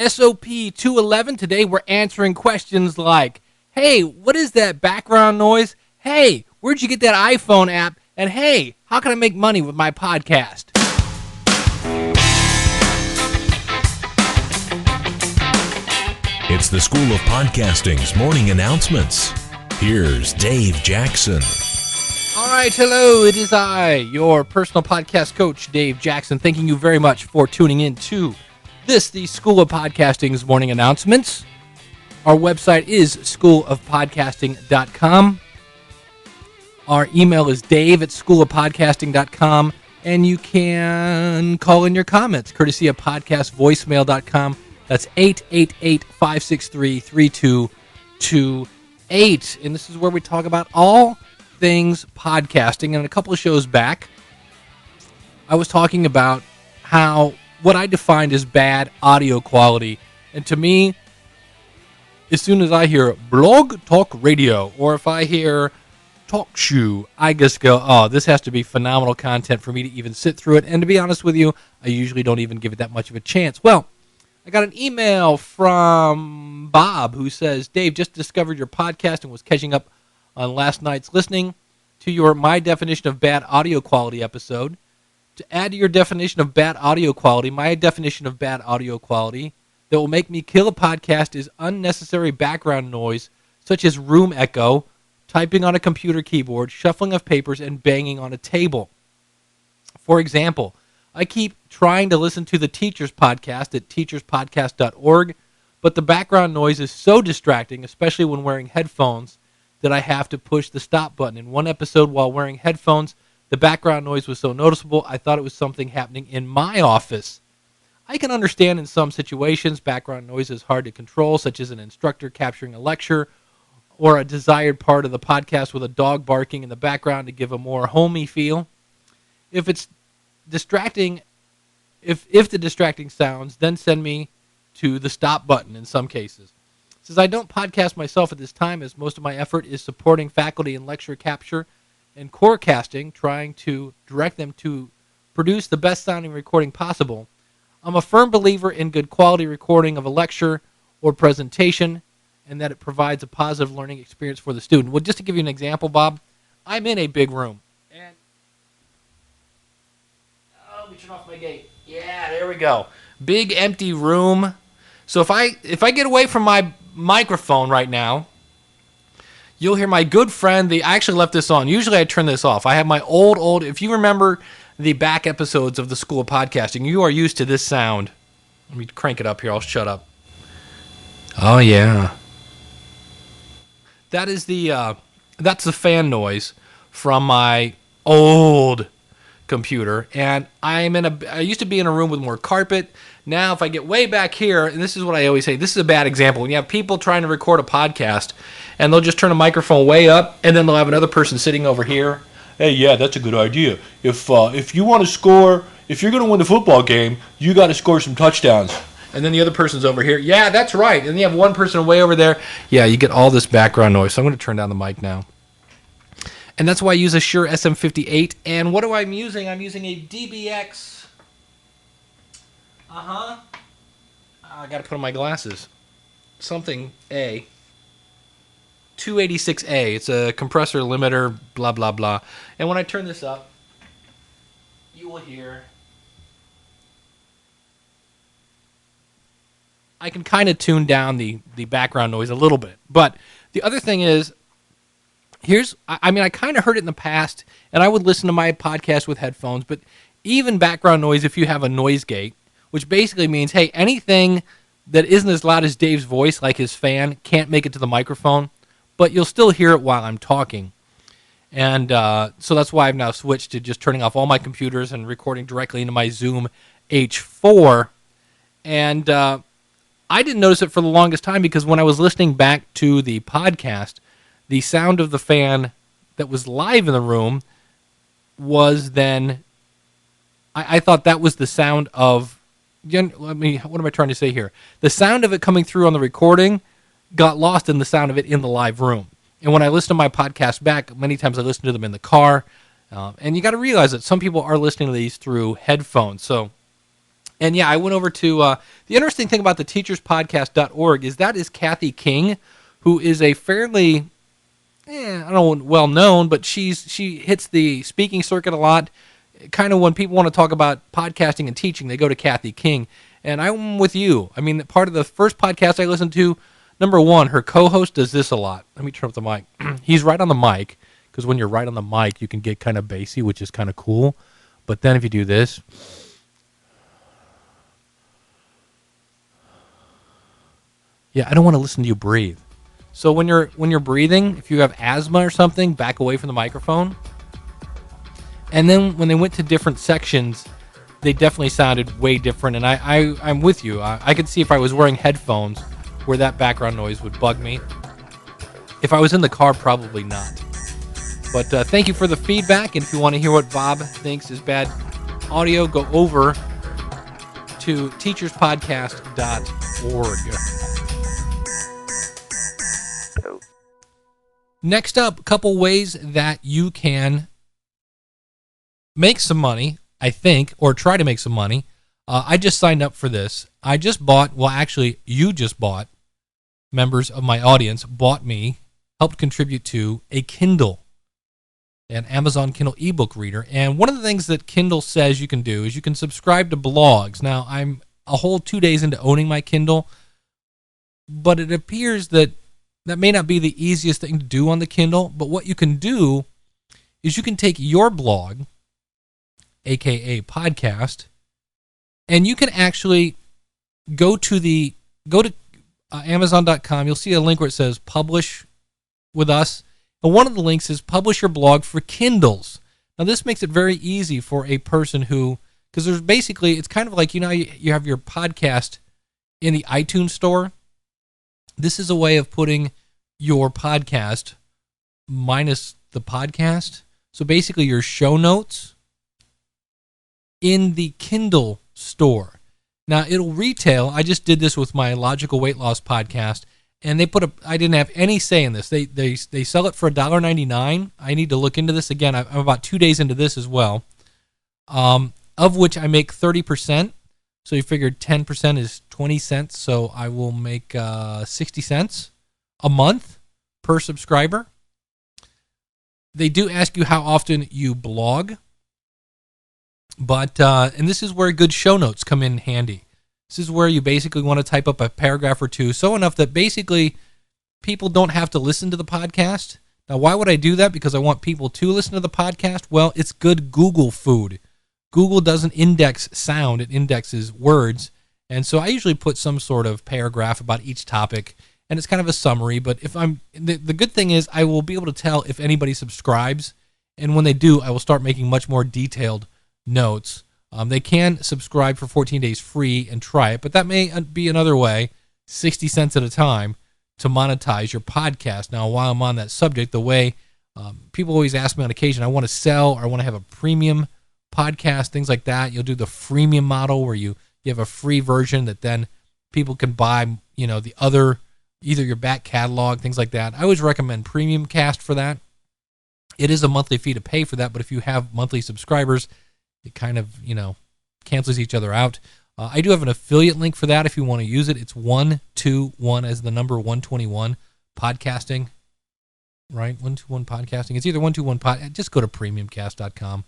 SOP 211. Today we're answering questions like, hey, what is that background noise? Hey, where'd you get that iPhone app? And hey, how can I make money with my podcast? It's the School of Podcasting's morning announcements. Here's Dave Jackson. All right, hello, it is I, your personal podcast coach, Dave Jackson. Thanking you very much for tuning in to the School of Podcasting's morning announcements. Our website is schoolofpodcasting.com. Our email is dave@schoolofpodcasting.com, and you can call in your comments, courtesy of podcastvoicemail.com. That's 888-563-3228. And this is where we talk about all things podcasting. And a couple of shows back, I was talking about what I defined as bad audio quality. And to me, as soon as I hear blog talk radio, or if I hear talk shoe, I just go, oh, this has to be phenomenal content for me to even sit through it. And to be honest with you, I usually don't even give it that much of a chance. Well, I got an email from Bob who says, Dave, just discovered your podcast and was catching up on last night's listening to your My Definition of Bad Audio Quality episode. To add to your definition of bad audio quality, my definition of bad audio quality that will make me kill a podcast is unnecessary background noise, such as room echo, typing on a computer keyboard, shuffling of papers, and banging on a table. For example, I keep trying to listen to the Teachers Podcast at teacherspodcast.org, but the background noise is so distracting, especially when wearing headphones, that I have to push the stop button. In one episode while wearing headphones, the background noise was so noticeable, I thought it was something happening in my office. I can understand in some situations background noise is hard to control, such as an instructor capturing a lecture or a desired part of the podcast with a dog barking in the background to give a more homey feel. If it's distracting, if the distracting sounds, then send me to the stop button in some cases. Since I don't podcast myself at this time, as most of my effort is supporting faculty in lecture capture and corecasting, trying to direct them to produce the best sounding recording possible, I'm a firm believer in good quality recording of a lecture or presentation and that it provides a positive learning experience for the student. Well, just to give you an example, Bob, I'm in a big room. And let me turn off my gate. Yeah, there we go. Big empty room. So if I get away from my microphone right now, you'll hear my good friend. I actually left this on. Usually I turn this off. I have my old. If you remember the back episodes of the School of Podcasting, you are used to this sound. Let me crank it up here. I'll shut up. Oh yeah. That's the fan noise from my old computer, and I used to be in a room with more carpet. Now if I get way back here, and this is what I always say, this is a bad example. When you have people trying to record a podcast and they'll just turn a microphone way up and then they'll have another person sitting over here. Hey, yeah, that's a good idea. If you want to score, if you're going to win the football game, you got to score some touchdowns. And then the other person's over here. Yeah, that's right. And you have one person way over there. Yeah, you get all this background noise. So I'm going to turn down the mic now. And that's why I use a Shure SM58. And what am I using? I'm using a DBX. I got to put on my glasses. Something A. 286A. It's a compressor limiter, blah, blah, blah. And when I turn this up, you will hear... I can kind of tune down the background noise a little bit. But the other thing is, I kind of heard it in the past, and I would listen to my podcast with headphones, but even background noise, if you have a noise gate, which basically means, hey, anything that isn't as loud as Dave's voice, like his fan, can't make it to the microphone, but you'll still hear it while I'm talking. And so that's why I've now switched to just turning off all my computers and recording directly into my Zoom H4. And I didn't notice it for the longest time because when I was listening back to the podcast, the sound of the fan that was live in the room was then, I thought that was the sound of, what am I trying to say here? The sound of it coming through on the recording got lost in the sound of it in the live room. And when I listen to my podcast back, many times I listen to them in the car. And you got to realize that some people are listening to these through headphones. So And yeah, I went over to the interesting thing about the teacherspodcast.org is that is Kathy King, who is a fairly, I don't know, well known, but she hits the speaking circuit a lot. Kind of when people want to talk about podcasting and teaching, they go to Kathy King. And I'm with you. I mean, part of the first podcast I listened to, number one, her co-host does this a lot. Let me turn up the mic. He's right on the mic, because when you're right on the mic, you can get kind of bassy, which is kind of cool. But then if you do this, yeah, I don't want to listen to you breathe. So when you're breathing, if you have asthma or something, back away from the microphone. And then when they went to different sections, they definitely sounded way different. And I'm with you. I could see if I was wearing headphones where that background noise would bug me. If I was in the car, probably not. But thank you for the feedback. And if you want to hear what Bob thinks is bad audio, go over to teacherspodcast.org. Next up, a couple ways that you can make some money, I think, or try to make some money. I just signed up for this. I just bought, well, actually, you just bought, members of my audience bought me, helped contribute to a Kindle, an Amazon Kindle ebook reader. And one of the things that Kindle says you can do is you can subscribe to blogs. Now, I'm a whole 2 days into owning my Kindle, but it appears that may not be the easiest thing to do on the Kindle. But what you can do is you can take your blog, aka podcast, and you can actually go to Amazon.com. You'll see a link where it says publish with us, and one of the links is publish your blog for Kindles. Now this makes it very easy for a person who, because there's basically, it's kind of like, you have your podcast in the iTunes store. This is a way of putting your podcast minus the podcast, so basically your show notes, in the Kindle store. Now it'll retail. I just did this with my Logical Weight Loss podcast, and I didn't have any say in this. They sell it for $1.99. I need to look into this again. I'm about 2 days into this as well, of which I make 30%. So you figured 10% is 20 cents. So I will make 60 cents a month per subscriber. They do ask you how often you blog. But, and this is where good show notes come in handy. This is where you basically want to type up a paragraph or two, so enough that basically people don't have to listen to the podcast. Now, why would I do that? Because I want people to listen to the podcast? Well, it's good Google food. Google doesn't index sound, it indexes words. And so I usually put some sort of paragraph about each topic, and it's kind of a summary. But if the good thing is I will be able to tell if anybody subscribes, and when they do, I will start making much more detailed notes. They can subscribe for 14 days free and try it, but that may be another way, 60 cents at a time, to monetize your podcast. Now, while I'm on that subject, the way people always ask me on occasion, I want to sell or I want to have a premium podcast, things like that. You'll do the freemium model where you have a free version that then people can buy, the other, either your back catalog, things like that. I always recommend Premium Cast for that. It is a monthly fee to pay for that, but if you have monthly subscribers, it kind of, cancels each other out. I do have an affiliate link for that if you want to use it. It's 121 as the number 121 podcasting, right? 121 podcasting. It's either 121 pod. Just go to premiumcast.com.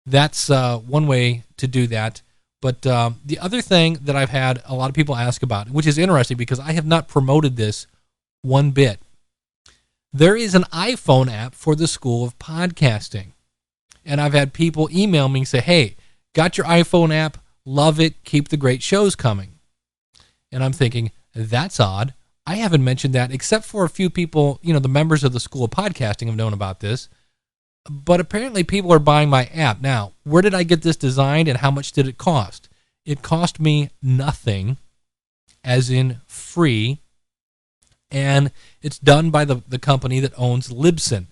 That's one way to do that. But the other thing that I've had a lot of people ask about, which is interesting because I have not promoted this one bit. There is an iPhone app for the School of Podcasting. And I've had people email me and say, hey, got your iPhone app, love it, keep the great shows coming. And I'm thinking, that's odd. I haven't mentioned that except for a few people, the members of the School of Podcasting have known about this. But apparently people are buying my app. Now, where did I get this designed and how much did it cost? It cost me nothing, as in free. And it's done by the company that owns Libsyn.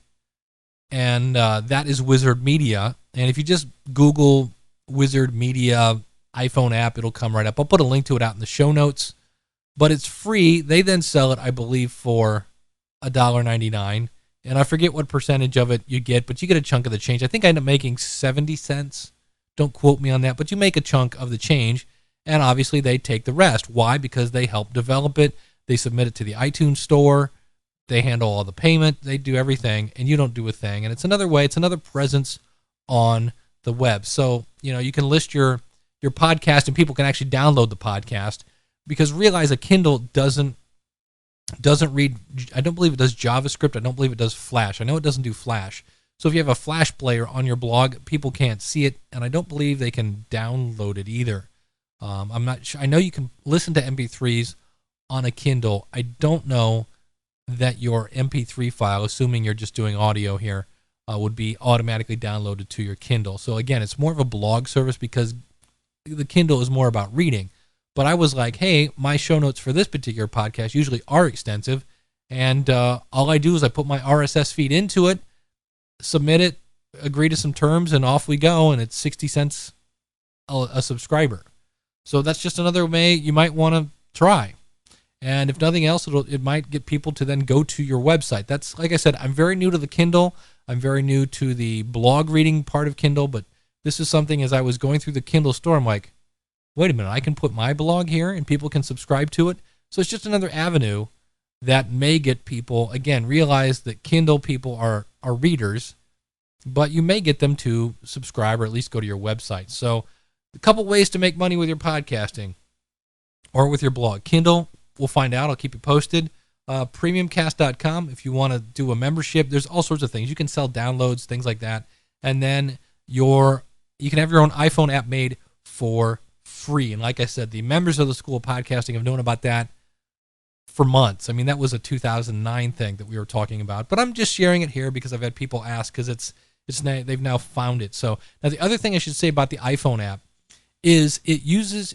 And that is Wizzard Media. And if you just Google Wizzard Media iPhone app, it'll come right up. I'll put a link to it out in the show notes. But it's free. They then sell it, I believe, for $1.99. And I forget what percentage of it you get, but you get a chunk of the change. I think I end up making 70 cents. Don't quote me on that, but you make a chunk of the change. and obviously they take the rest. Why? Because they help develop it. They submit it to the iTunes store. They handle all the payment. They do everything, and you don't do a thing. And it's another way. It's another presence on the web. So, you can list your podcast, and people can actually download the podcast, because realize a Kindle doesn't read. I don't believe it does JavaScript. I don't believe it does Flash. I know it doesn't do Flash. So if you have a Flash player on your blog, people can't see it, and I don't believe they can download it either. I'm not sure. I know you can listen to MP3s on a Kindle. I don't know that your MP3 file, assuming you're just doing audio here, would be automatically downloaded to your Kindle. So again, it's more of a blog service, because the Kindle is more about reading. But I was like, hey, my show notes for this particular podcast usually are extensive, and all I do is I put my RSS feed into it, submit it, agree to some terms, and off we go, and it's 60 cents a subscriber. So that's just another way you might want to try. And if nothing else, it might get people to then go to your website. That's, like I said, I'm very new to the Kindle. I'm very new to the blog reading part of Kindle, but this is something, as I was going through the Kindle store, I'm like, wait a minute, I can put my blog here and people can subscribe to it. So it's just another avenue that may get people, again, realize that Kindle people are readers, but you may get them to subscribe or at least go to your website. So a couple ways to make money with your podcasting or with your blog. Kindle, we'll find out. I'll keep you posted. Premiumcast.com, if you want to do a membership, there's all sorts of things. You can sell downloads, things like that. And then you can have your own iPhone app made for free. And like I said, the members of the School of Podcasting have known about that for months. I mean, that was a 2009 thing that we were talking about. But I'm just sharing it here because I've had people ask, because they've now found it. So now the other thing I should say about the iPhone app is it uses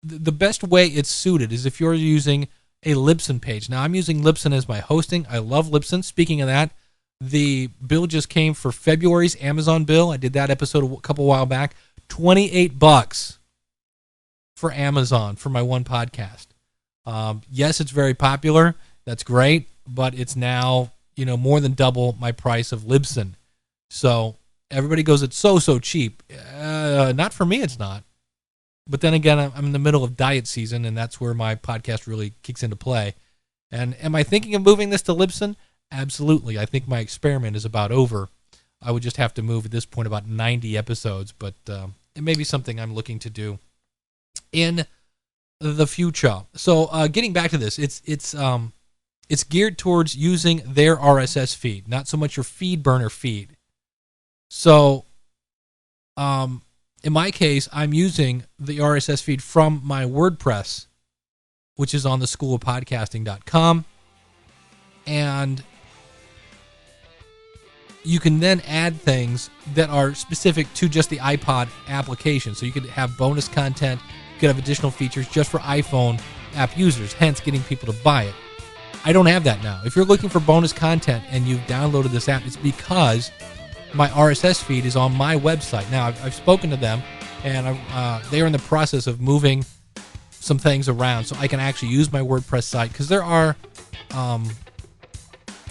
the best way it's suited is if you're using a Libsyn page. Now, I'm using Libsyn as my hosting. I love Libsyn. Speaking of that, the bill just came for February's Amazon bill. I did that episode a couple while back. $28 for Amazon for my one podcast. Yes, it's very popular. That's great, but it's now more than double my price of Libsyn. So everybody goes, it's so cheap. Not for me, it's not. But then again, I'm in the middle of diet season, and that's where my podcast really kicks into play. And am I thinking of moving this to Libsyn? Absolutely. I think my experiment is about over. I would just have to move at this point about 90 episodes, but it may be something I'm looking to do in the future. So getting back to this, it's geared towards using their RSS feed, not so much your FeedBurner feed. So in my case, I'm using the RSS feed from my WordPress, which is on the schoolofpodcasting.com. And you can then add things that are specific to just the iPod application. So you could have bonus content, you could have additional features just for iPhone app users, hence getting people to buy it. I don't have that now. If you're looking for bonus content and you've downloaded this app, it's because my RSS feed is on my website. Now, I've spoken to them, and they are in the process of moving some things around so I can actually use my WordPress site, because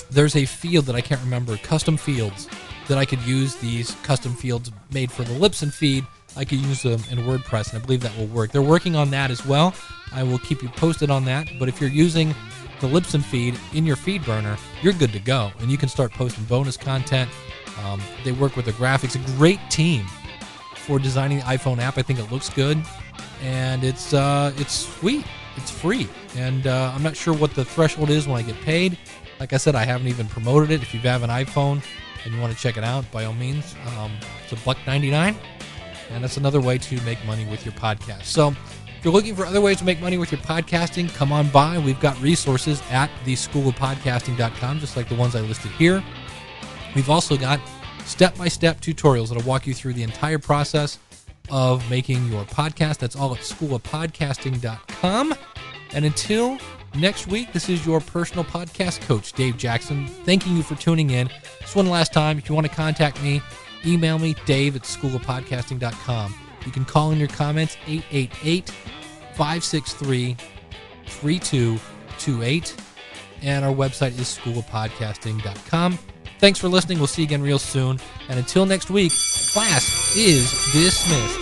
there's a field that I can't remember, custom fields, that I could use these custom fields made for the Libsyn feed. I could use them in WordPress, and I believe that will work. They're working on that as well. I will keep you posted on that, but if you're using the Libsyn feed in your FeedBurner, you're good to go, and you can start posting bonus content. They work with the graphics. A great team for designing the iPhone app. I think it looks good, and it's sweet. It's free, and I'm not sure what the threshold is when I get paid. Like I said, I haven't even promoted it. If you have an iPhone and you want to check it out, by all means, it's $1.99, and that's another way to make money with your podcast. So if you're looking for other ways to make money with your podcasting, come on by. We've got resources at theschoolofpodcasting.com, just like the ones I listed here. We've also got step-by-step tutorials that will walk you through the entire process of making your podcast. That's all at schoolofpodcasting.com. And until next week, this is your personal podcast coach, Dave Jackson, thanking you for tuning in. Just one last time, if you want to contact me, email me, dave@schoolofpodcasting.com. You can call in your comments, 888-563-3228. And our website is schoolofpodcasting.com. Thanks for listening. We'll see you again real soon. And until next week, class is dismissed.